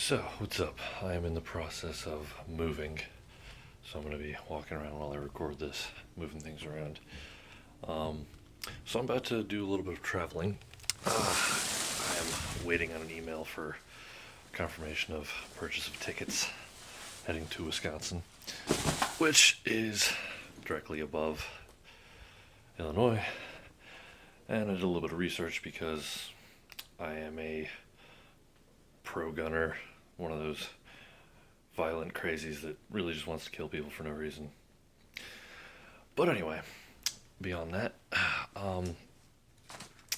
So, what's up? I am in the process of moving, so I'm going to be walking around while I record this, moving things around. Um, so, I'm about to do a little bit of traveling. I am waiting on an email for confirmation of purchase of tickets heading to Wisconsin, which is directly above Illinois. And I did a little bit of research because I am a pro gunner, one of those violent crazies that really just wants to kill people for no reason. But anyway, beyond that, um,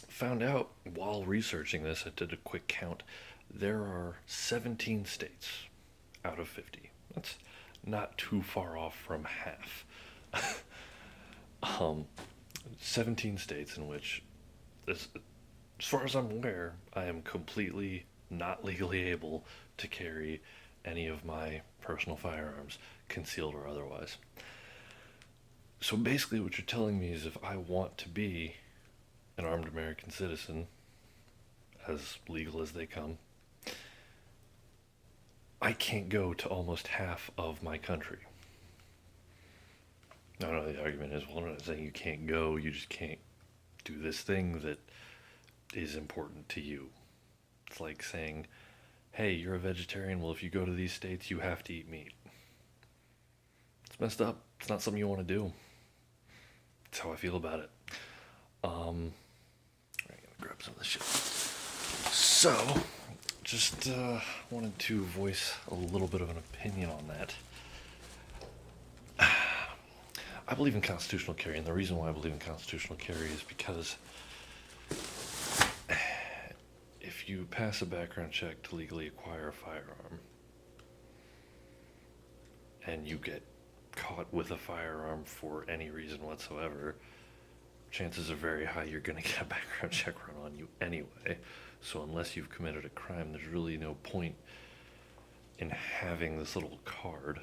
found out while researching this, I did a quick count. There are 17 states out of 50. That's not too far off from half. um, 17 states in which, as far as I'm aware, I am completely not legally able to carry any of my personal firearms, concealed or otherwise. So basically, what you're telling me is if I want to be an armed American citizen, as legal as they come, I can't go to almost half of my country. I know the argument is, well, I'm not saying you can't go, you just can't do this thing that is important to you. It's like saying, hey, you're a vegetarian, well, if you go to these states, you have to eat meat. It's messed up. It's not something you want to do. That's how I feel about it. I'm gonna grab some of this shit. So, just wanted to voice a little bit of an opinion on that. I believe in constitutional carry, and the reason why I believe in constitutional carry is because if you pass a background check to legally acquire a firearm and you get caught with a firearm for any reason whatsoever, chances are very high you're going to get a background check run on you anyway. So unless you've committed a crime, there's really no point in having this little card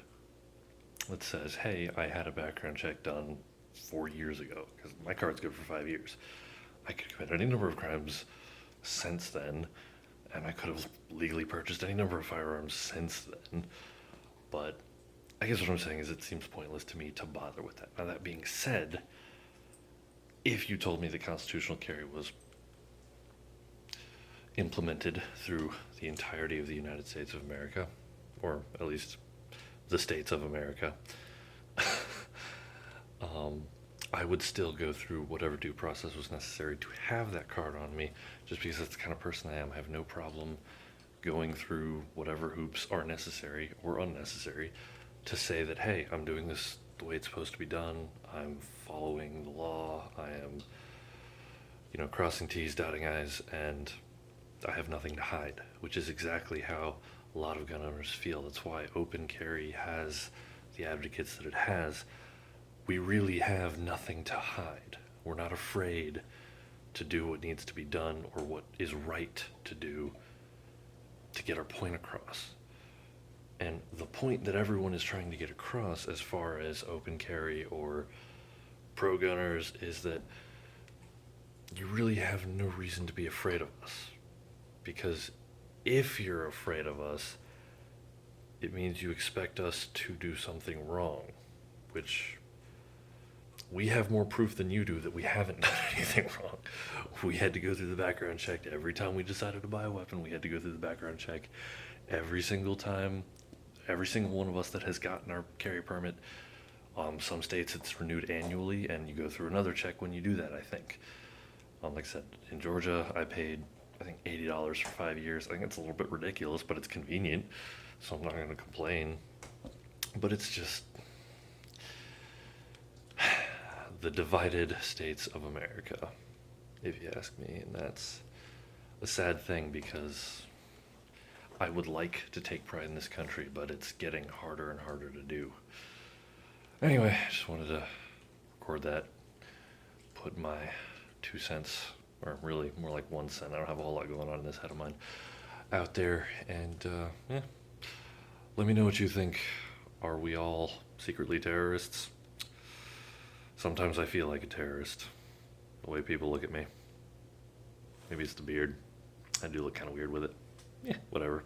that says, hey, I had a background check done 4 years ago, because my card's good for 5 years. I could commit any number of crimes since then, and I could have legally purchased any number of firearms since then. But I guess what I'm saying is it seems pointless to me to bother with that. Now, that being said, if you told me that constitutional carry was implemented through the entirety of the United States of America, or at least the states of America, I would still go through whatever due process was necessary to have that card on me, just because that's the kind of person I am. I have no problem going through whatever hoops are necessary or unnecessary to say that, hey, I'm doing this the way it's supposed to be done. I'm following the law. I am, crossing T's, dotting I's, and I have nothing to hide, which is exactly how a lot of gun owners feel. That's why open carry has the advocates that it has. We really have nothing to hide. We're not afraid to do what needs to be done or what is right to do to get our point across. And the point that everyone is trying to get across as far as open carry or pro gunners is that you really have no reason to be afraid of us. Because if you're afraid of us, it means you expect us to do something wrong, which we have more proof than you do that we haven't done anything wrong. We had to go through the background check every time we decided to buy a weapon. We had to go through the background check every single time. Every single one of us that has gotten our carry permit. Some states it's renewed annually, and you go through another check when you do that, I think. Like I said, in Georgia, I paid, I think, $80 for 5 years. I think it's a little bit ridiculous, but it's convenient, so I'm not going to complain. But it's just the divided states of America, if you ask me, and that's a sad thing because I would like to take pride in this country, but it's getting harder and harder to do. Anyway, I just wanted to record that, put my 2 cents, or really more like 1 cent, I don't have a whole lot going on in this head of mine, out there, and let me know what you think. Are we all secretly terrorists? Sometimes I feel like a terrorist, the way people look at me. Maybe it's the beard. I do look kind of weird with it. Yeah, whatever.